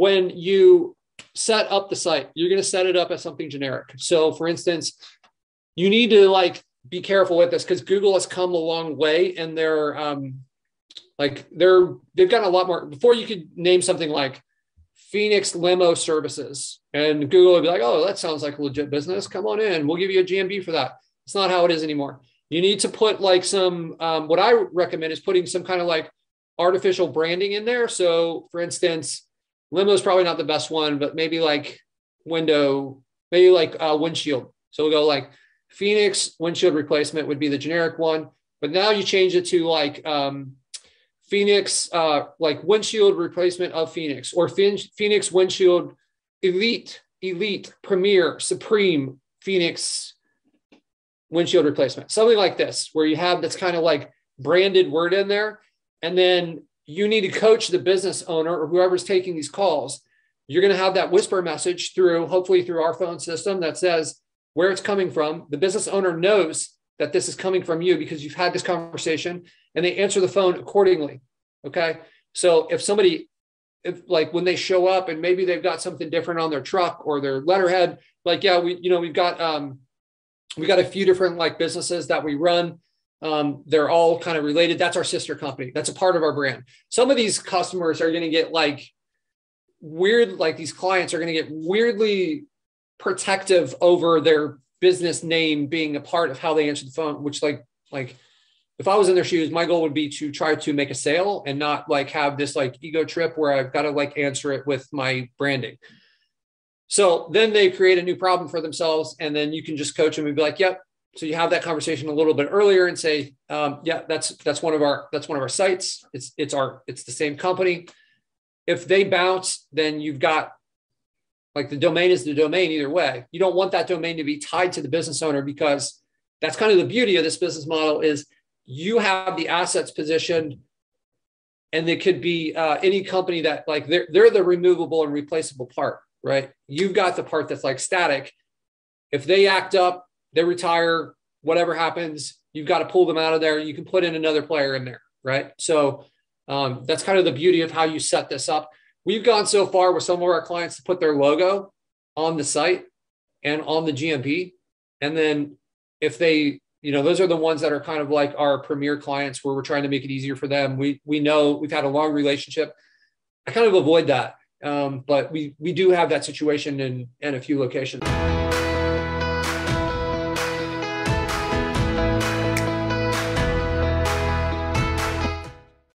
when you set up the site, you're going to set it up as something generic. So for instance, you need to like be careful with this because Google has come a long way and they've gotten a lot more. Before you could name something like Phoenix Limo Services and Google would be like, oh, that sounds like a legit business. Come on in. We'll give you a GMB for that. It's not how it is anymore. You need to put like some, what I recommend is putting some kind of like artificial branding in there. So for instance, limo is probably not the best one, but maybe like windshield. So we'll go like Phoenix windshield replacement would be the generic one, but now you change it to like Phoenix, like windshield replacement of Phoenix, or Phoenix windshield elite, premier, supreme Phoenix windshield replacement, something like this, where you have this kind of like branded word in there. And then you need to coach the business owner or whoever's taking these calls. You're going to have that whisper message hopefully through our phone system that says where it's coming from. The business owner knows that this is coming from you because you've had this conversation, and they answer the phone accordingly. Okay. So if when they show up and maybe they've got something different on their truck or their letterhead, like, yeah, we've got a few different like businesses that we run. They're all kind of related. That's our sister company. That's a part of our brand. Some of these customers are going to get like weird, like these clients are going to get weirdly protective over their business name being a part of how they answer the phone, which like if I was in their shoes, my goal would be to try to make a sale and not like have this like ego trip where I've got to like answer it with my branding. So then they create a new problem for themselves, and then you can just coach them and be like, yep. So you have that conversation a little bit earlier and say, yeah, that's one of our sites. It's the same company. If they bounce, then you've got like the domain is the domain either way. You don't want that domain to be tied to the business owner, because that's kind of the beauty of this business model is you have the assets positioned, and it could be any company that like they're the removable and replaceable part, right? You've got the part that's like static. If they act up, they retire, whatever happens, you've got to pull them out of there. You can put in another player in there, right? So that's kind of the beauty of how you set this up. We've gone so far with some of our clients to put their logo on the site and on the GMP. And then if they, those are the ones that are kind of like our premier clients where we're trying to make it easier for them. We know we've had a long relationship. I kind of avoid that. But we do have that situation in a few locations.